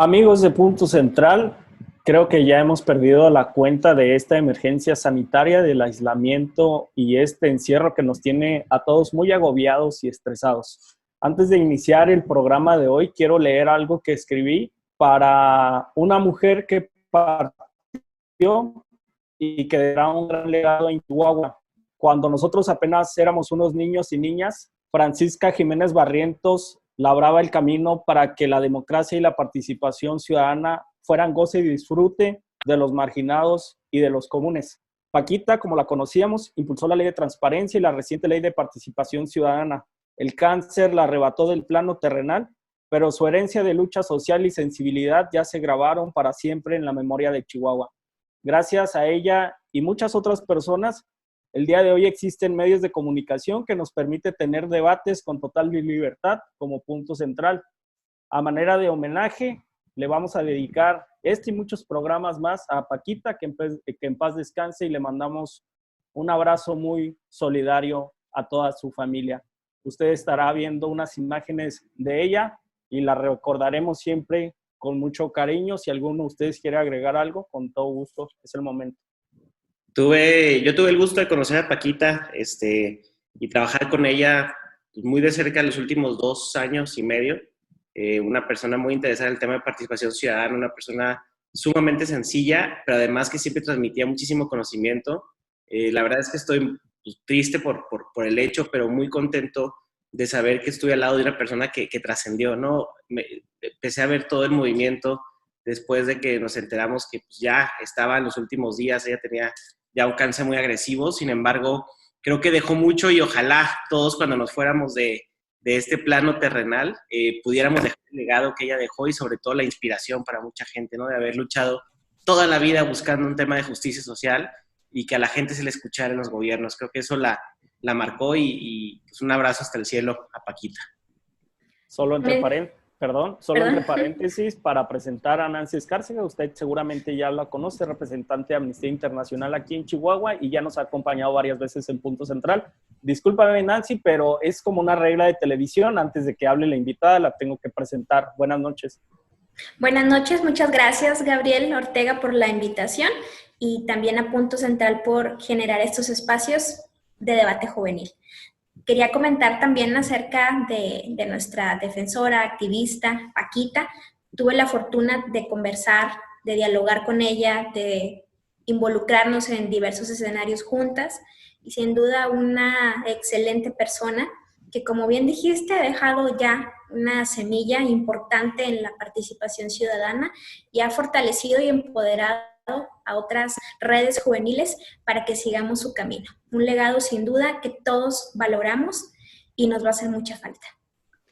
Amigos de Punto Central, creo que ya hemos perdido la cuenta de esta emergencia sanitaria, del aislamiento y este encierro que nos tiene a todos muy agobiados y estresados. Antes de iniciar el programa de hoy, quiero leer algo que escribí para una mujer que partió y que dará un gran legado en Chihuahua. Cuando nosotros apenas éramos unos niños y niñas, Francisca Jiménez Barrientos labraba el camino para que la democracia y la participación ciudadana fueran goce y disfrute de los marginados y de los comunes. Paquita, como la conocíamos, impulsó la ley de transparencia y la reciente ley de participación ciudadana. El cáncer la arrebató del plano terrenal, pero su herencia de lucha social y sensibilidad ya se grabaron para siempre en la memoria de Chihuahua. Gracias a ella y muchas otras personas, el día de hoy existen medios de comunicación que nos permite tener debates con total libertad como Punto Central. A manera de homenaje, le vamos a dedicar este y muchos programas más a Paquita, que en paz descanse, y le mandamos un abrazo muy solidario a toda su familia. Usted estará viendo unas imágenes de ella y la recordaremos siempre con mucho cariño. Si alguno de ustedes quiere agregar algo, con todo gusto, es el momento. Yo tuve el gusto de conocer a Paquita y trabajar con ella muy de cerca los últimos 2 años y medio. Una persona muy interesada en el tema de participación ciudadana, una persona sumamente sencilla, pero además que siempre transmitía muchísimo conocimiento. La verdad es que estoy triste por el hecho, pero muy contento de saber que estuve al lado de una persona que trascendió, ¿no? Empecé a ver todo el movimiento después de que nos enteramos que pues, ya estaba en los últimos días, ella tenía ya un cáncer muy agresivo. Sin embargo, creo que dejó mucho y ojalá todos cuando nos fuéramos de este plano terrenal pudiéramos dejar el legado que ella dejó y sobre todo la inspiración para mucha gente, ¿no? De haber luchado toda la vida buscando un tema de justicia social y que a la gente se le escuchara en los gobiernos. Creo que eso la marcó y pues un abrazo hasta el cielo a Paquita. Solo entre Perdón. paréntesis, para presentar a Nancy Escárcega. Usted seguramente ya la conoce, representante de Amnistía Internacional aquí en Chihuahua, y ya nos ha acompañado varias veces en Punto Central. Discúlpame, Nancy, pero es como una regla de televisión. Antes de que hable la invitada, la tengo que presentar. Buenas noches. Buenas noches, muchas gracias Gabriel Ortega por la invitación y también a Punto Central por generar estos espacios de debate juvenil. Quería comentar también acerca de nuestra defensora, activista, Paquita. Tuve la fortuna de conversar, de dialogar con ella, de involucrarnos en diversos escenarios juntas y sin duda una excelente persona que, como bien dijiste, ha dejado ya una semilla importante en la participación ciudadana y ha fortalecido y empoderado a otras redes juveniles para que sigamos su camino. Un legado sin duda que todos valoramos y nos va a hacer mucha falta.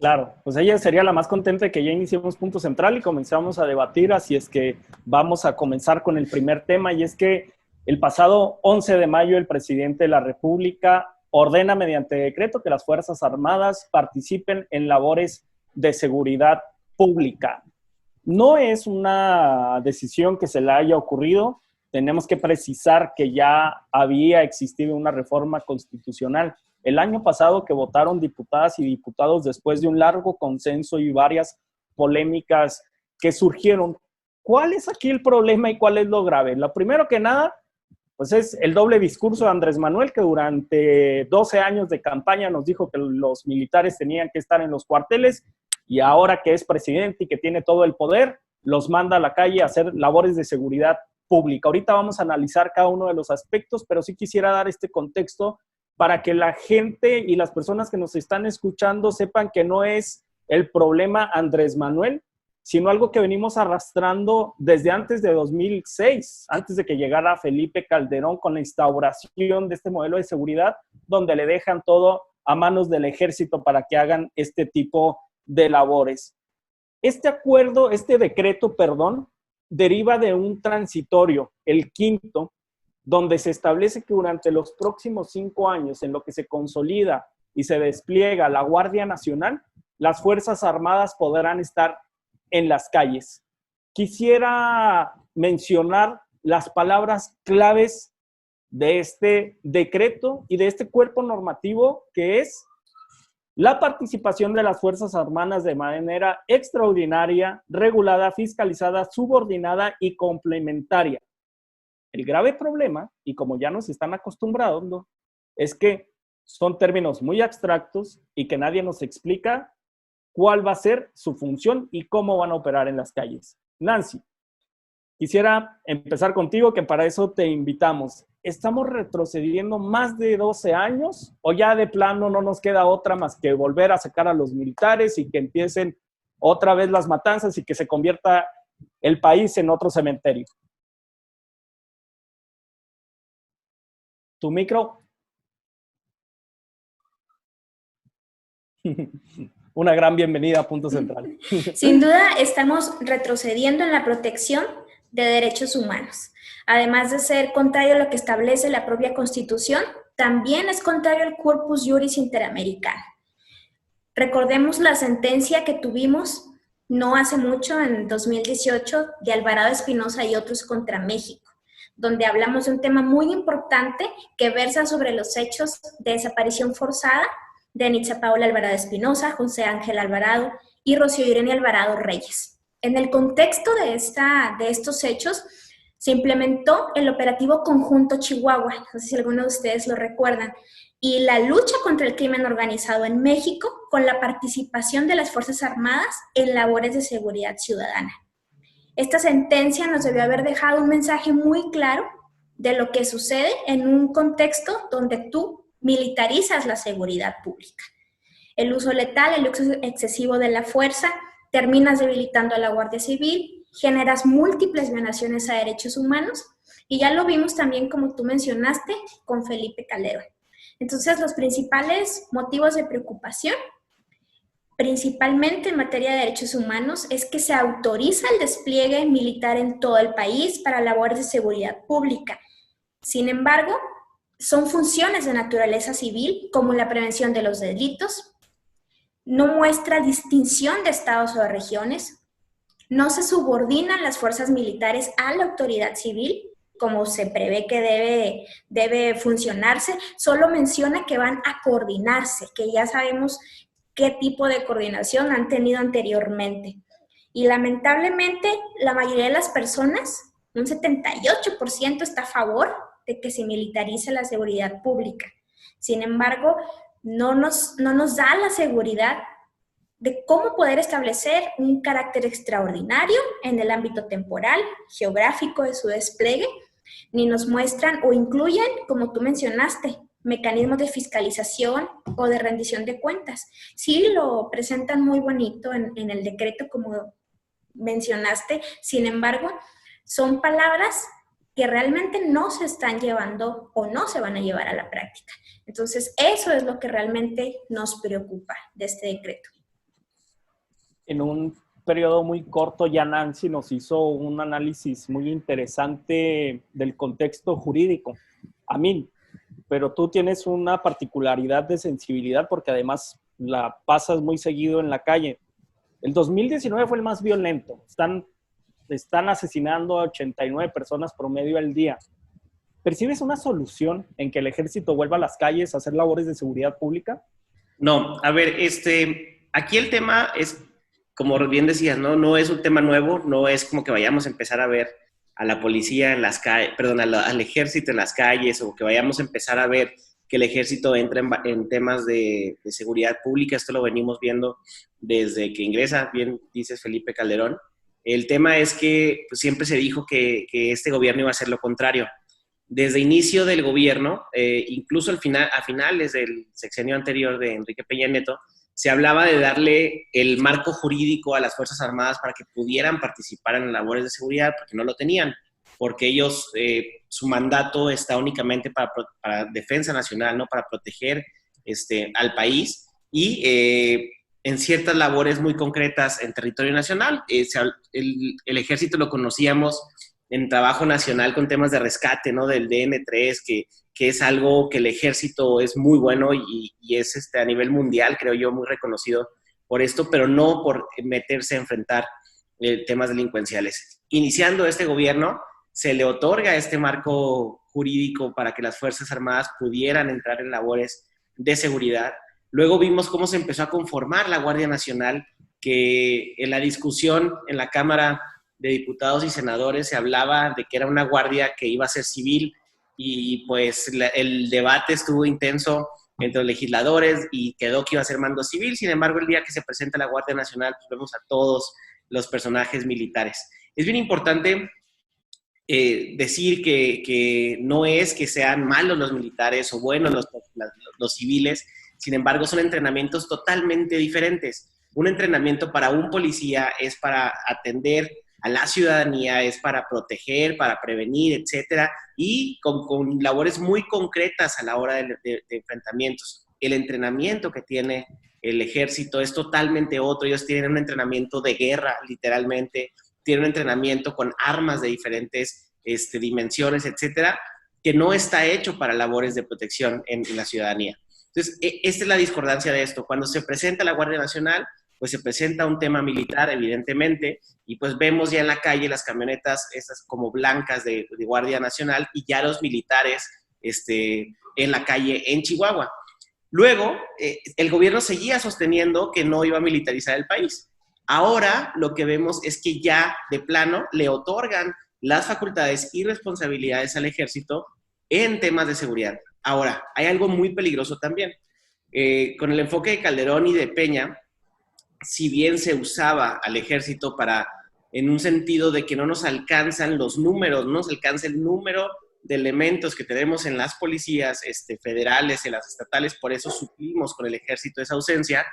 Claro, pues ella sería la más contenta de que ya iniciemos Punto Central y comenzamos a debatir, así es que vamos a comenzar con el primer tema, y es que el pasado 11 de mayo el presidente de la República ordena mediante decreto que las Fuerzas Armadas participen en labores de seguridad pública. No es una decisión que se le haya ocurrido. Tenemos que precisar que ya había existido una reforma constitucional el año pasado que votaron diputadas y diputados después de un largo consenso y varias polémicas que surgieron. ¿Cuál es aquí el problema y cuál es lo grave? Lo primero que nada, pues es el doble discurso de Andrés Manuel, que durante 12 años de campaña nos dijo que los militares tenían que estar en los cuarteles, y ahora que es presidente y que tiene todo el poder, los manda a la calle a hacer labores de seguridad pública. Ahorita vamos a analizar cada uno de los aspectos, pero sí quisiera dar este contexto para que la gente y las personas que nos están escuchando sepan que no es el problema Andrés Manuel, sino algo que venimos arrastrando desde antes de 2006, antes de que llegara Felipe Calderón con la instauración de este modelo de seguridad, donde le dejan todo a manos del ejército para que hagan este tipo de labores. Este decreto, deriva de un transitorio, el quinto, donde se establece que durante los próximos 5 años, en lo que se consolida y se despliega la Guardia Nacional, las Fuerzas Armadas podrán estar en las calles. Quisiera mencionar las palabras claves de este decreto y de este cuerpo normativo, que es la participación de las Fuerzas Armadas de manera extraordinaria, regulada, fiscalizada, subordinada y complementaria. El grave problema, y como ya nos están acostumbrando, es que son términos muy abstractos y que nadie nos explica cuál va a ser su función y cómo van a operar en las calles. Nancy, quisiera empezar contigo, que para eso te invitamos. ¿Estamos retrocediendo más de 12 años o ya de plano no nos queda otra más que volver a sacar a los militares y que empiecen otra vez las matanzas y que se convierta el país en otro cementerio? ¿Tu micro? Una gran bienvenida a Punto Central. Sin duda, estamos retrocediendo en la protección de derechos humanos. Además de ser contrario a lo que establece la propia Constitución, también es contrario al Corpus Juris Interamericano. Recordemos la sentencia que tuvimos no hace mucho, en 2018, de Alvarado Espinosa y otros contra México, donde hablamos de un tema muy importante que versa sobre los hechos de desaparición forzada de Anitza Paula Alvarado Espinosa, José Ángel Alvarado y Rocío Irene Alvarado Reyes. En el contexto de estos hechos, se implementó el operativo Conjunto Chihuahua, no sé si alguno de ustedes lo recuerdan, y la lucha contra el crimen organizado en México con la participación de las Fuerzas Armadas en labores de seguridad ciudadana. Esta sentencia nos debió haber dejado un mensaje muy claro de lo que sucede en un contexto donde tú militarizas la seguridad pública. El uso letal, el uso excesivo de la fuerza, terminas debilitando a la Guardia Civil, generas múltiples violaciones a derechos humanos y ya lo vimos también, como tú mencionaste, con Felipe Calderón. Entonces, los principales motivos de preocupación, principalmente en materia de derechos humanos, es que se autoriza el despliegue militar en todo el país para labores de seguridad pública. Sin embargo, son funciones de naturaleza civil, como la prevención de los delitos, no muestra distinción de estados o de regiones, no se subordinan las fuerzas militares a la autoridad civil, como se prevé que debe funcionarse, solo menciona que van a coordinarse, que ya sabemos qué tipo de coordinación han tenido anteriormente. Y lamentablemente, la mayoría de las personas, un 78%, está a favor de que se militarice la seguridad pública. Sin embargo, no nos da la seguridad de cómo poder establecer un carácter extraordinario en el ámbito temporal, geográfico de su despliegue, ni nos muestran o incluyen, como tú mencionaste, mecanismos de fiscalización o de rendición de cuentas. Sí lo presentan muy bonito en el decreto, como mencionaste, sin embargo, son palabras que realmente no se están llevando o no se van a llevar a la práctica. Entonces, eso es lo que realmente nos preocupa de este decreto. En un periodo muy corto, ya Nancy nos hizo un análisis muy interesante del contexto jurídico. Amin, pero tú tienes una particularidad de sensibilidad porque además la pasas muy seguido en la calle. El 2019 fue el más violento. Están asesinando a 89 personas promedio al día. ¿Percibes una solución en que el ejército vuelva a las calles a hacer labores de seguridad pública? No, a ver, aquí el tema es, como bien decías, no es un tema nuevo, no es como que vayamos a empezar a ver a la policía en las calles, perdón, al ejército en las calles, o que vayamos a empezar a ver que el ejército entre en temas de seguridad pública. Esto lo venimos viendo desde que ingresa, bien dices, Felipe Calderón. El tema es que pues, siempre se dijo que este gobierno iba a hacer lo contrario. Desde inicio del gobierno, incluso a finales del sexenio anterior de Enrique Peña Nieto, se hablaba de darle el marco jurídico a las Fuerzas Armadas para que pudieran participar en labores de seguridad, porque no lo tenían, porque ellos, su mandato está únicamente para defensa nacional, ¿no? Para proteger al país y en ciertas labores muy concretas en territorio nacional. El ejército lo conocíamos en trabajo nacional con temas de rescate, ¿no? Del DN3, que es algo que el ejército es muy bueno y es a nivel mundial, creo yo, muy reconocido por esto, pero no por meterse a enfrentar temas delincuenciales. Iniciando este gobierno, se le otorga este marco jurídico para que las Fuerzas Armadas pudieran entrar en labores de seguridad. Luego vimos cómo se empezó a conformar la Guardia Nacional, que en la discusión en la Cámara de Diputados y Senadores se hablaba de que era una guardia que iba a ser civil y pues el debate estuvo intenso entre los legisladores y quedó que iba a ser mando civil. Sin embargo, el día que se presenta la Guardia Nacional, pues vemos a todos los personajes militares. Es bien importante decir que no es que sean malos los militares o buenos los civiles, sin embargo, son entrenamientos totalmente diferentes. Un entrenamiento para un policía es para atender a la ciudadanía, es para proteger, para prevenir, etcétera, y con labores muy concretas a la hora de enfrentamientos. El entrenamiento que tiene el ejército es totalmente otro. Ellos tienen un entrenamiento de guerra, literalmente, tienen un entrenamiento con armas de diferentes dimensiones, etcétera, que no está hecho para labores de protección en la ciudadanía. Entonces, esta es la discordancia de esto. Cuando se presenta la Guardia Nacional, pues se presenta un tema militar, evidentemente, y pues vemos ya en la calle las camionetas esas como blancas de Guardia Nacional y ya los militares en la calle en Chihuahua. Luego, el gobierno seguía sosteniendo que no iba a militarizar el país. Ahora lo que vemos es que ya de plano le otorgan las facultades y responsabilidades al ejército en temas de seguridad. Ahora, hay algo muy peligroso también. Con el enfoque de Calderón y de Peña, si bien se usaba al ejército en un sentido de que no nos alcanzan los números, no nos alcanza el número de elementos que tenemos en las policías federales, en las estatales, por eso suplimos con el ejército esa ausencia.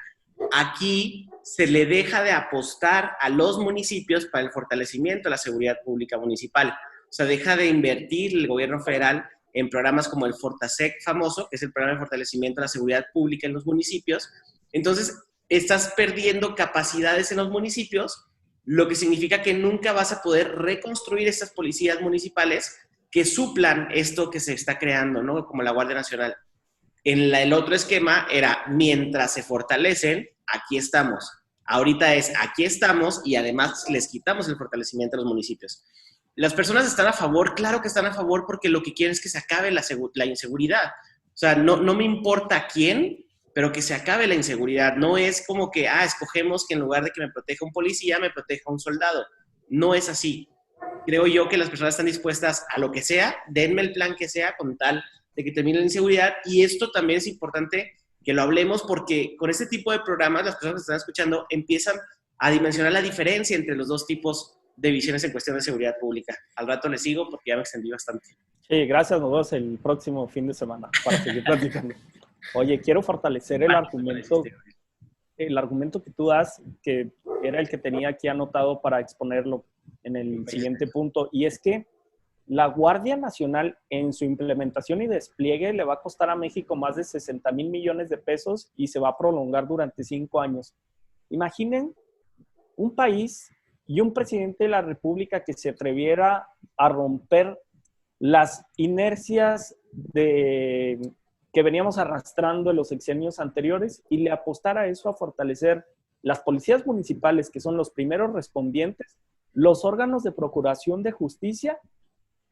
Aquí se le deja de apostar a los municipios para el fortalecimiento de la seguridad pública municipal. O sea, deja de invertir el gobierno federal en programas como el Fortasec famoso, que es el programa de fortalecimiento de la seguridad pública en los municipios. Entonces, estás perdiendo capacidades en los municipios, lo que significa que nunca vas a poder reconstruir estas policías municipales que suplan esto que se está creando, ¿no? Como la Guardia Nacional. El otro esquema era, mientras se fortalecen, aquí estamos. Ahorita es, aquí estamos y además les quitamos el fortalecimiento a los municipios. ¿Las personas están a favor? Claro que están a favor porque lo que quieren es que se acabe la inseguridad. O sea, no me importa quién, pero que se acabe la inseguridad. No es como que, escogemos que en lugar de que me proteja un policía, me proteja un soldado. No es así. Creo yo que las personas están dispuestas a lo que sea, denme el plan que sea con tal de que termine la inseguridad. Y esto también es importante que lo hablemos porque con este tipo de programas las personas que están escuchando empiezan a dimensionar la diferencia entre los dos tipos de visiones en cuestión de seguridad pública. Al rato les sigo porque ya me extendí bastante. Sí, gracias. Nos vemos el próximo fin de semana para seguir platicando. Oye, quiero fortalecer el argumento que tú das, que era el que tenía aquí anotado para exponerlo en el siguiente punto, y es que la Guardia Nacional en su implementación y despliegue le va a costar a México más de 60,000 millones de pesos y se va a prolongar durante 5 años. Imaginen un país y un presidente de la República que se atreviera a romper las inercias que veníamos arrastrando en los sexenios anteriores y le apostara a eso, a fortalecer las policías municipales, que son los primeros respondientes, los órganos de procuración de justicia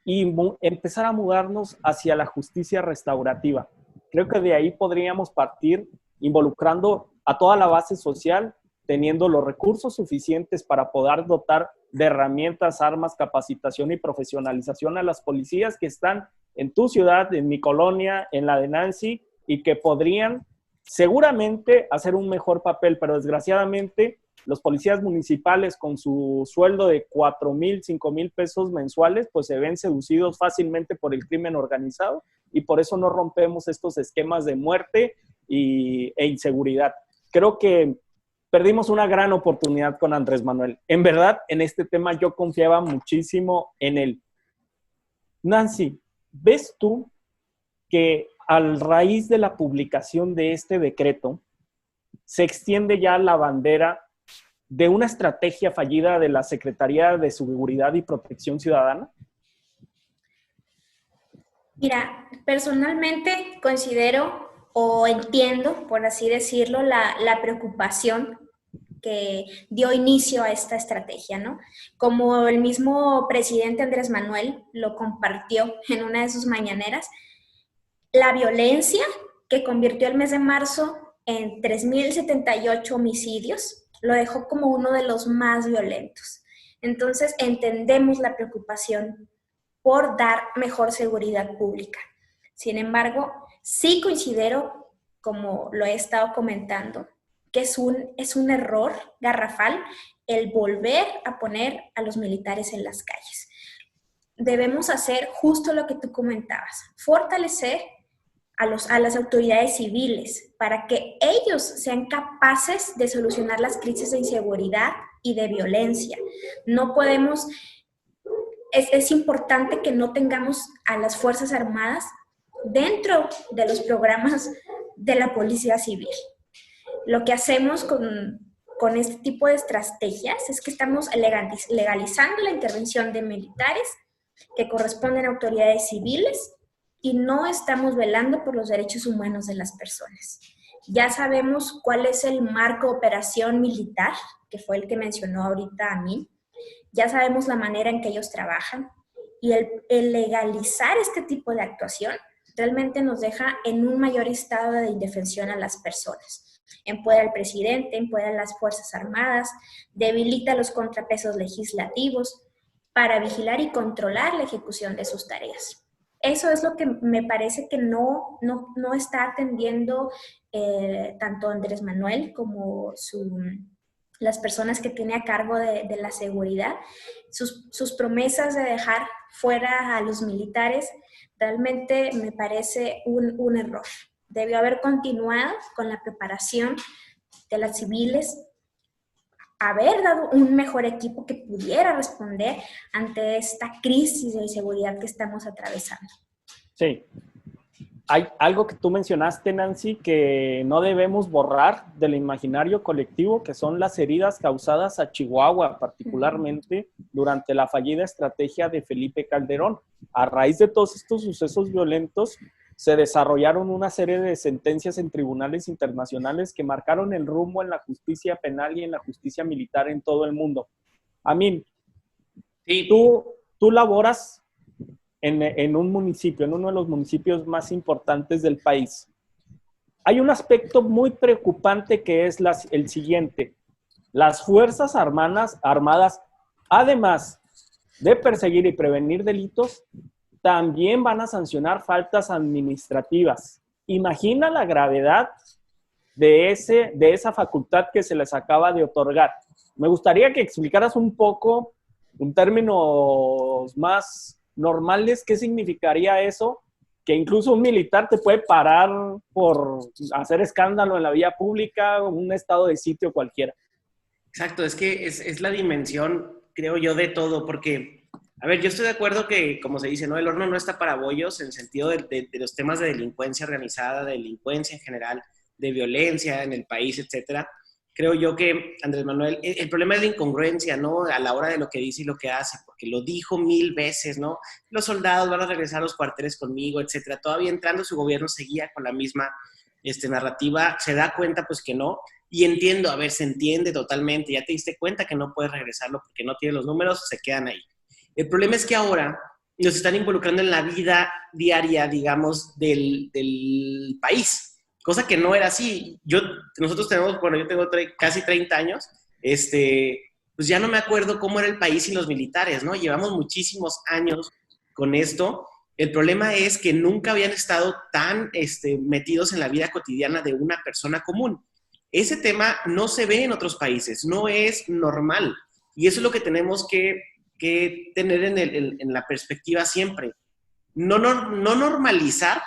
y empezar a mudarnos hacia la justicia restaurativa. Creo que de ahí podríamos partir involucrando a toda la base social, teniendo los recursos suficientes para poder dotar de herramientas, armas, capacitación y profesionalización a las policías que están en tu ciudad, en mi colonia, en la de Nancy, y que podrían seguramente hacer un mejor papel, pero desgraciadamente los policías municipales con su sueldo de 4,000, 5,000 pesos mensuales, pues se ven seducidos fácilmente por el crimen organizado y por eso no rompemos estos esquemas de muerte e inseguridad. Creo que perdimos una gran oportunidad con Andrés Manuel. En verdad, en este tema yo confiaba muchísimo en él. Nancy, ¿ves tú que a raíz de la publicación de este decreto se extiende ya la bandera de una estrategia fallida de la Secretaría de Seguridad y Protección Ciudadana? Mira, personalmente considero o entiendo, por así decirlo, la preocupación que dio inicio a esta estrategia, ¿no? Como el mismo presidente Andrés Manuel lo compartió en una de sus mañaneras, la violencia que convirtió el mes de marzo en 3.078 homicidios, lo dejó como uno de los más violentos. Entonces, entendemos la preocupación por dar mejor seguridad pública. Sin embargo, sí considero, como lo he estado comentando, que es un error garrafal el volver a poner a los militares en las calles. Debemos hacer justo lo que tú comentabas, fortalecer a las autoridades civiles para que ellos sean capaces de solucionar las crisis de inseguridad y de violencia. No podemos, es importante que no tengamos a las Fuerzas Armadas dentro de los programas de la Policía Civil. Lo que hacemos con este tipo de estrategias es que estamos legalizando la intervención de militares que corresponden a autoridades civiles y no estamos velando por los derechos humanos de las personas. Ya sabemos cuál es el marco de operación militar, que fue el que mencionó ahorita Amin. Ya sabemos la manera en que ellos trabajan y el legalizar este tipo de actuación realmente nos deja en un mayor estado de indefensión a las personas. Empodera al presidente, empodera a las Fuerzas Armadas, debilita los contrapesos legislativos para vigilar y controlar la ejecución de sus tareas. Eso es lo que me parece que no está atendiendo tanto Andrés Manuel como las personas que tiene a cargo de la seguridad. Sus promesas de dejar fuera a los militares realmente me parece un error. Debió haber continuado con la preparación de las civiles, haber dado un mejor equipo que pudiera responder ante esta crisis de inseguridad que estamos atravesando. Sí. Hay algo que tú mencionaste, Nancy, que no debemos borrar del imaginario colectivo, que son las heridas causadas a Chihuahua, particularmente durante la fallida estrategia de Felipe Calderón. A raíz de todos estos sucesos violentos, se desarrollaron una serie de sentencias en tribunales internacionales que marcaron el rumbo en la justicia penal y en la justicia militar en todo el mundo. Amin, sí. Tú laboras en un municipio, en uno de los municipios más importantes del país. Hay un aspecto muy preocupante que es el siguiente. Las Fuerzas Armadas, además de perseguir y prevenir delitos, también van a sancionar faltas administrativas. Imagina la gravedad de esa facultad que se les acaba de otorgar. Me gustaría que explicaras un poco, en términos más normales, qué significaría eso, que incluso un militar te puede parar por hacer escándalo en la vía pública o un estado de sitio cualquiera. Exacto, es que es la dimensión, creo yo, de todo, porque, a ver, yo estoy de acuerdo que, como se dice, ¿no? El horno no está para bollos en el sentido de los temas de delincuencia organizada, de delincuencia en general, de violencia en el país, etcétera. Creo yo que Andrés Manuel, el problema es la incongruencia, ¿no? A la hora de lo que dice y lo que hace, porque lo dijo 1000 veces, ¿no? Los soldados van a regresar a los cuarteles conmigo, etcétera. Todavía entrando su gobierno seguía con la misma narrativa, se da cuenta pues que no, y entiendo, a ver, se entiende totalmente, ya te diste cuenta que no puedes regresarlo porque no tienes los números, se quedan ahí. El problema es que ahora nos están involucrando en la vida diaria, digamos, del país. Cosa que no era así. Nosotros tenemos, bueno, yo tengo casi 30 años, pues ya no me acuerdo cómo era el país sin los militares, ¿no? Llevamos muchísimos años con esto. El problema es que nunca habían estado tan metidos en la vida cotidiana de una persona común. Ese tema no se ve en otros países, no es normal. Y eso es lo que tenemos que tener en la perspectiva siempre. No normalizar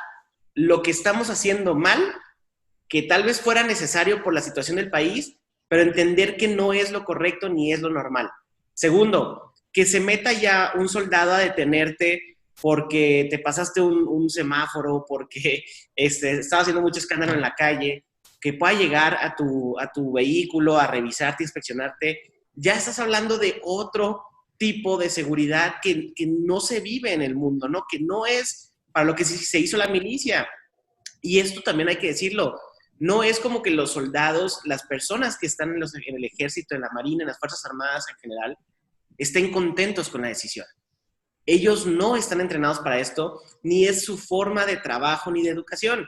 lo que estamos haciendo mal, que tal vez fuera necesario por la situación del país, pero entender que no es lo correcto ni es lo normal. Segundo, que se meta ya un soldado a detenerte porque te pasaste un semáforo, porque estaba haciendo mucho escándalo en la calle, que pueda llegar a tu vehículo a revisarte, inspeccionarte. Ya estás hablando de otro tipo de seguridad que no se vive en el mundo, ¿no? Que no es para lo que se hizo la milicia. Y esto también hay que decirlo. No es como que los soldados, las personas que están en el ejército, en la marina, en las Fuerzas Armadas en general, estén contentos con la decisión. Ellos no están entrenados para esto, ni es su forma de trabajo ni de educación.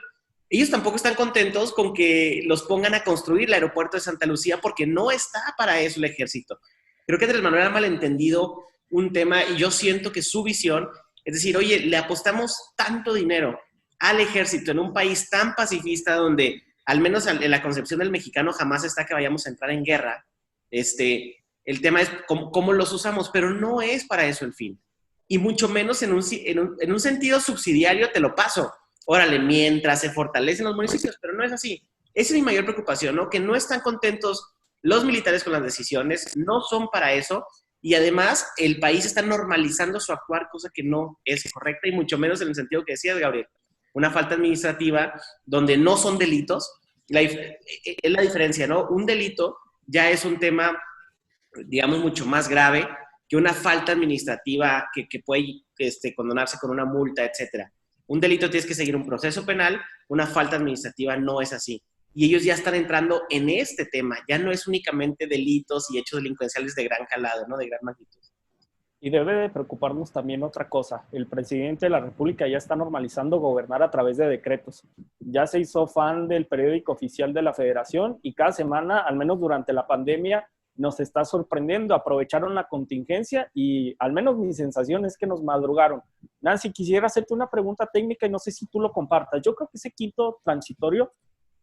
ellos tampoco están contentos con que los pongan a construir el aeropuerto de Santa Lucía porque no está para eso el ejército. Creo que Andrés Manuel ha malentendido un tema y yo siento que su visión es decir, oye, le apostamos tanto dinero al ejército en un país tan pacifista donde, al menos en la concepción del mexicano, jamás está que vayamos a entrar en guerra. El tema es cómo los usamos, pero no es para eso el fin. Y mucho menos en un sentido subsidiario te lo paso. Órale, mientras se fortalecen los municipios, pero no es así. Esa es mi mayor preocupación, ¿no? Que no están contentos los militares con las decisiones, no son para eso, y además el país está normalizando su actuar, cosa que no es correcta, y mucho menos en el sentido que decías, Gabriel. Una falta administrativa donde no son delitos, es la diferencia, ¿no? Un delito ya es un tema, digamos, mucho más grave que una falta administrativa que puede condonarse con una multa, etcétera. Un delito tienes que seguir un proceso penal, una falta administrativa no es así. Y ellos ya están entrando en este tema, ya no es únicamente delitos y hechos delincuenciales de gran calado, ¿no? De gran magnitud. Y debe de preocuparnos también otra cosa. El presidente de la República ya está normalizando gobernar a través de decretos. Ya se hizo fan del periódico oficial de la Federación y cada semana, al menos durante la pandemia, nos está sorprendiendo. Aprovecharon la contingencia y al menos mi sensación es que nos madrugaron. Nancy, quisiera hacerte una pregunta técnica y no sé si tú lo compartas. Yo creo que ese quinto transitorio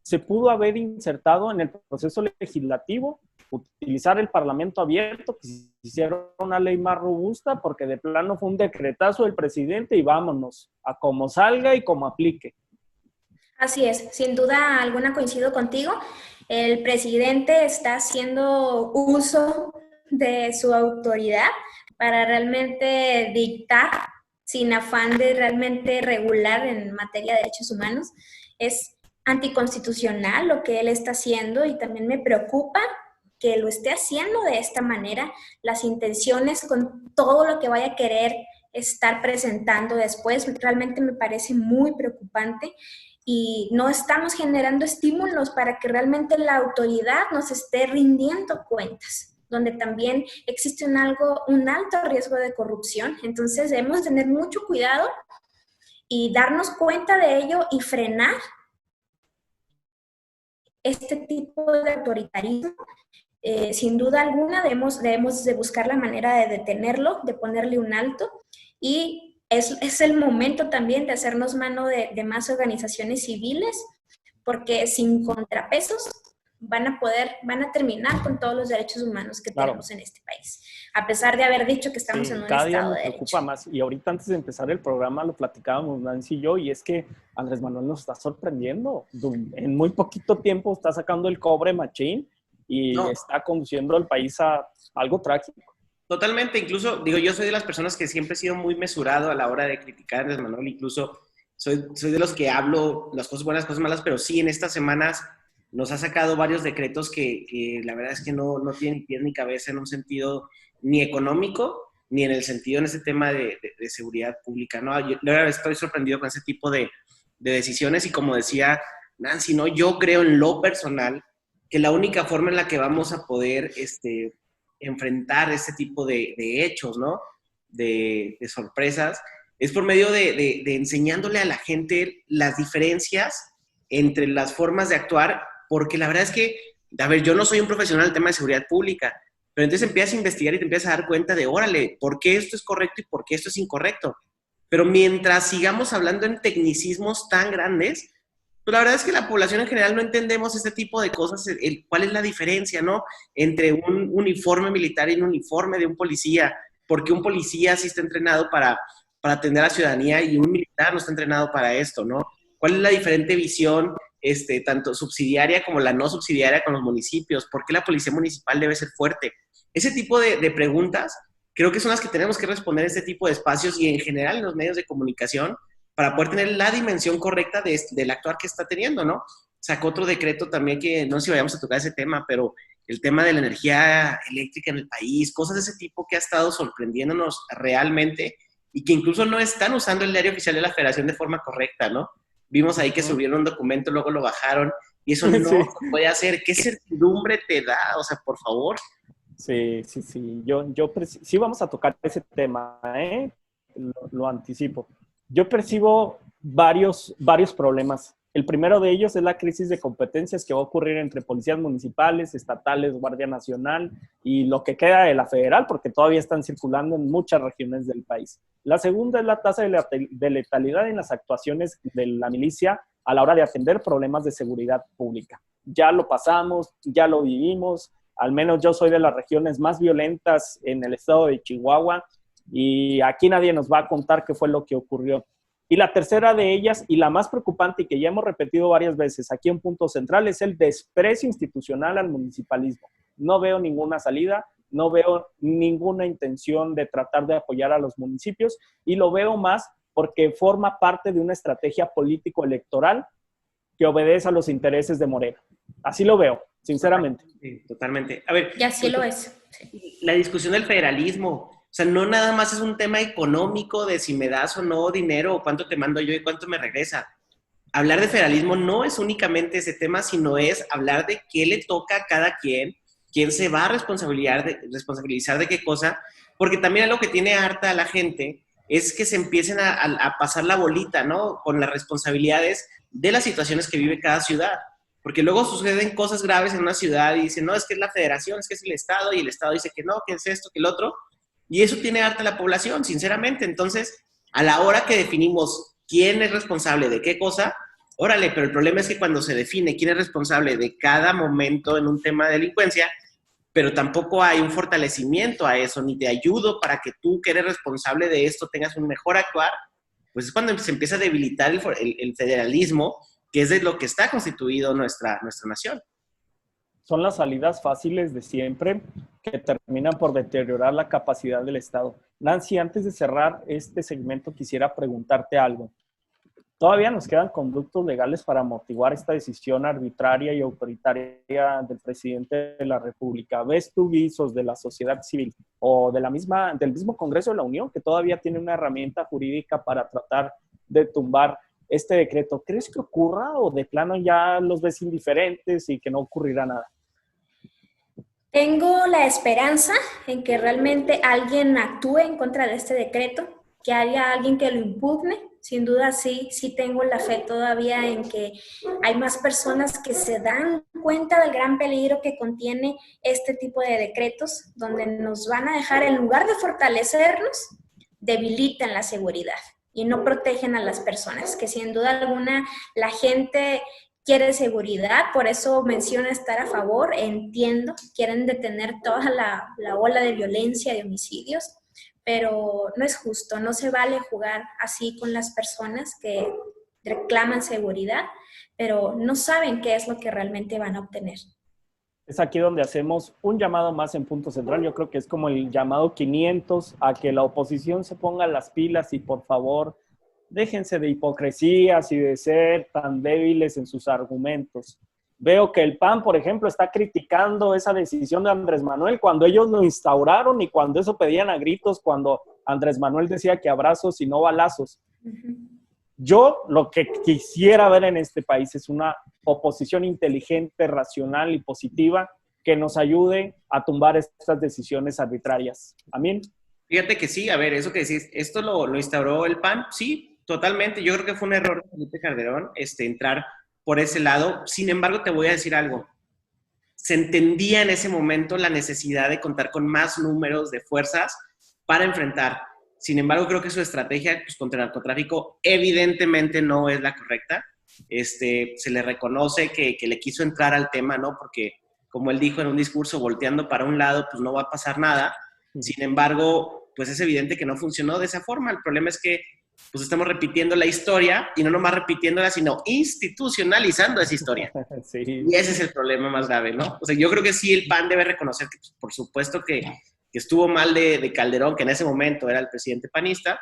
se pudo haber insertado en el proceso legislativo, utilizar el Parlamento abierto, que se hiciera una ley más robusta, porque de plano fue un decretazo del presidente y vámonos, a como salga y como aplique. Así es, sin duda alguna coincido contigo. El presidente está haciendo uso de su autoridad para realmente dictar, sin afán de realmente regular en materia de derechos humanos. Es anticonstitucional lo que él está haciendo y también me preocupa que lo esté haciendo de esta manera, las intenciones con todo lo que vaya a querer estar presentando después, realmente me parece muy preocupante y no estamos generando estímulos para que realmente la autoridad nos esté rindiendo cuentas, donde también existe un alto riesgo de corrupción. Entonces debemos tener mucho cuidado y darnos cuenta de ello y frenar este tipo de autoritarismo. Sin duda alguna debemos de buscar la manera de detenerlo, de ponerle un alto, y es el momento también de hacernos mano de más organizaciones civiles, porque sin contrapesos van a terminar con todos los derechos humanos que tenemos en este país, a pesar de haber dicho que estamos en un estado de derecho. Cada día me preocupa más, y ahorita antes de empezar el programa lo platicábamos Nancy y yo, y es que Andrés Manuel nos está sorprendiendo. En muy poquito tiempo está sacando el cobre machín y está conduciendo al país a algo trágico. Totalmente, incluso, digo, yo soy de las personas que siempre he sido muy mesurado a la hora de criticar a Andrés Manuel, incluso soy de los que hablo las cosas buenas, cosas malas, pero sí en estas semanas nos ha sacado varios decretos que la verdad es que no tienen pies ni cabeza en un sentido ni económico, ni en el sentido en ese tema de seguridad pública, ¿no? Yo estoy sorprendido con ese tipo de decisiones y como decía Nancy, ¿no? Yo creo en lo personal que la única forma en la que vamos a poder enfrentar este tipo de hechos, ¿no? De sorpresas, es por medio de enseñándole a la gente las diferencias entre las formas de actuar, porque la verdad es que, a ver, yo no soy un profesional en el tema de seguridad pública, pero entonces empiezas a investigar y te empiezas a dar cuenta de, órale, ¿por qué esto es correcto y por qué esto es incorrecto? Pero mientras sigamos hablando en tecnicismos tan grandes, pues la verdad es que la población en general no entendemos este tipo de cosas, cuál es la diferencia, ¿no? Entre un uniforme militar y un uniforme de un policía, porque un policía sí está entrenado para atender a la ciudadanía y un militar no está entrenado para esto, ¿no? ¿Cuál es la diferente visión, tanto subsidiaria como la no subsidiaria con los municipios? ¿Por qué la policía municipal debe ser fuerte? Ese tipo de preguntas creo que son las que tenemos que responder en este tipo de espacios y en general en los medios de comunicación para poder tener la dimensión correcta del actuar que está teniendo, ¿no? Sacó otro decreto también que no sé si vayamos a tocar ese tema, pero el tema de la energía eléctrica en el país, cosas de ese tipo que ha estado sorprendiéndonos realmente y que incluso no están usando el diario oficial de la Federación de forma correcta, ¿no? Vimos ahí que subieron un documento, luego lo bajaron, y eso no se puede hacer. ¿Qué certidumbre te da? O sea, por favor. Sí. Sí vamos a tocar ese tema, ¿eh? Lo anticipo. Yo percibo varios problemas El primero de ellos es la crisis de competencias que va a ocurrir entre policías municipales, estatales, Guardia Nacional y lo que queda de la federal, porque todavía están circulando en muchas regiones del país. La segunda es la tasa de letalidad en las actuaciones de la milicia a la hora de atender problemas de seguridad pública. Ya lo pasamos, ya lo vivimos, al menos yo soy de las regiones más violentas en el estado de Chihuahua y aquí nadie nos va a contar qué fue lo que ocurrió. Y la tercera de ellas, y la más preocupante y que ya hemos repetido varias veces aquí en Punto Central, es el desprecio institucional al municipalismo. No veo ninguna salida, no veo ninguna intención de tratar de apoyar a los municipios y lo veo más porque forma parte de una estrategia político-electoral que obedece a los intereses de Morena. Así lo veo, sinceramente. Sí, totalmente. A ver, Y así lo es. la discusión del federalismo, o sea, no nada más es un tema económico de si me das o no dinero o cuánto te mando yo y cuánto me regresa. Hablar de federalismo no es únicamente ese tema, sino es hablar de qué le toca a cada quien, quién se va a responsabilizar de qué cosa, porque también lo que tiene harta a la gente es que se empiecen a pasar la bolita, ¿no? Con las responsabilidades de las situaciones que vive cada ciudad. Porque luego suceden cosas graves en una ciudad y dicen, no, es que es la federación, es que es el Estado, y el Estado dice que no, que es esto, que el otro. Y eso tiene harta la población, sinceramente. Entonces, a la hora que definimos quién es responsable de qué cosa, órale, pero el problema es que cuando se define quién es responsable de cada momento en un tema de delincuencia, pero tampoco hay un fortalecimiento a eso, ni te ayudo para que tú, que eres responsable de esto, tengas un mejor actuar, pues es cuando se empieza a debilitar el federalismo, que es de lo que está constituido nuestra nación. Son las salidas fáciles de siempre que terminan por deteriorar la capacidad del Estado. Nancy, antes de cerrar este segmento, quisiera preguntarte algo. ¿Todavía nos quedan conductos legales para amortiguar esta decisión arbitraria y autoritaria del presidente de la República? ¿Ves tú visos de la sociedad civil o del mismo Congreso de la Unión que todavía tiene una herramienta jurídica para tratar de tumbar este decreto? ¿Crees que ocurra o de plano ya los ves indiferentes y que no ocurrirá nada? Tengo la esperanza en que realmente alguien actúe en contra de este decreto, que haya alguien que lo impugne. Sin duda sí tengo la fe todavía en que hay más personas que se dan cuenta del gran peligro que contiene este tipo de decretos, donde nos van a dejar, en lugar de fortalecernos, debilitan la seguridad y no protegen a las personas, que sin duda alguna la gente quiere seguridad, por eso menciona estar a favor, entiendo, quieren detener toda la ola de violencia, de homicidios, pero no es justo, no se vale jugar así con las personas que reclaman seguridad, pero no saben qué es lo que realmente van a obtener. Es aquí donde hacemos un llamado más en Punto Central. Yo creo que es como el llamado 500 a que la oposición se ponga las pilas y por favor déjense de hipocresías y de ser tan débiles en sus argumentos. Veo que el PAN, por ejemplo, está criticando esa decisión de Andrés Manuel cuando ellos lo instauraron y cuando eso pedían a gritos, cuando Andrés Manuel decía que abrazos y no balazos. Yo lo que quisiera ver en este país es una oposición inteligente, racional y positiva que nos ayude a tumbar estas decisiones arbitrarias. Amén. Fíjate que sí, a ver, eso que decís, ¿esto lo instauró el PAN? Sí, totalmente. Yo creo que fue un error de Felipe Calderón entrar por ese lado. Sin embargo, te voy a decir algo. Se entendía en ese momento la necesidad de contar con más números de fuerzas para enfrentar. Sin embargo, creo que su estrategia contra el narcotráfico evidentemente no es la correcta. Se le reconoce que le quiso entrar al tema, ¿no? Porque, como él dijo en un discurso, volteando para un lado, pues no va a pasar nada. Sin embargo, pues es evidente que no funcionó de esa forma. El problema es que pues estamos repitiendo la historia y no nomás repitiéndola, sino institucionalizando esa historia. Sí. Y ese es el problema más grave, ¿no? O sea, yo creo que sí el PAN debe reconocer que, pues, por supuesto que estuvo mal de Calderón, que en ese momento era el presidente panista,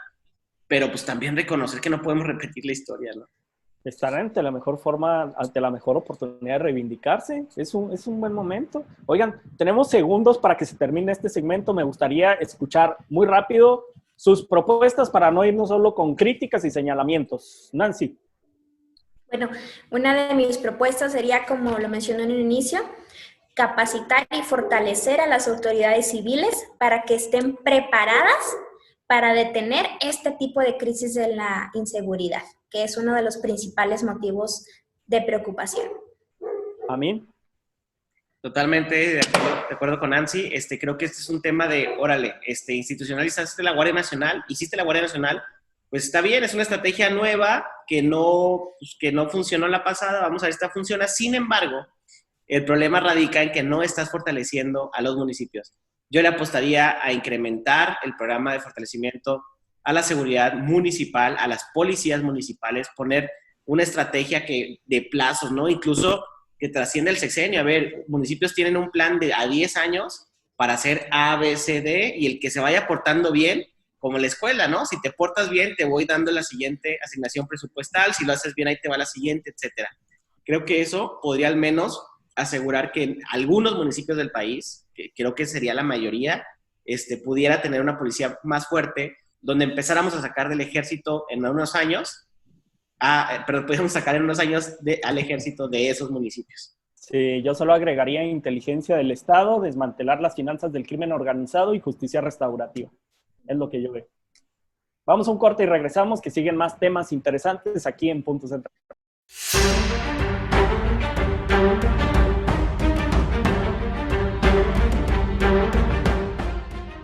pero pues también reconocer que no podemos repetir la historia, ¿no? Estar ante la mejor forma, ante la mejor oportunidad de reivindicarse. Es un buen momento. Oigan, tenemos segundos para que se termine este segmento. Me gustaría escuchar muy rápido sus propuestas para no irnos solo con críticas y señalamientos. Nancy. Bueno, una de mis propuestas sería, como lo mencioné en el inicio, capacitar y fortalecer a las autoridades civiles para que estén preparadas para detener este tipo de crisis de la inseguridad, que es uno de los principales motivos de preocupación. ¿A mí? Totalmente de acuerdo con Nancy. Creo que este es un tema de, órale, institucionalizaste la Guardia Nacional, hiciste la Guardia Nacional, pues está bien, es una estrategia nueva que no funcionó en la pasada, vamos a ver si esta funciona. Sin embargo, el problema radica en que no estás fortaleciendo a los municipios. Yo le apostaría a incrementar el programa de fortalecimiento a la seguridad municipal, a las policías municipales, poner una estrategia de plazos, ¿no? Incluso que trasciende el sexenio. A ver, municipios tienen un plan de a 10 años para hacer A, B, C, D, y el que se vaya portando bien, como la escuela, ¿no? Si te portas bien, te voy dando la siguiente asignación presupuestal, si lo haces bien, ahí te va la siguiente, etcétera. Creo que eso podría al menos asegurar que en algunos municipios del país, que creo que sería la mayoría, pudiera tener una policía más fuerte, donde empezáramos a sacar del ejército en unos años, pero podríamos sacar en unos años al ejército de esos municipios. Sí, yo solo agregaría inteligencia del Estado, desmantelar las finanzas del crimen organizado y justicia restaurativa. Es lo que yo veo. Vamos a un corte y regresamos, que siguen más temas interesantes aquí en Punto Central.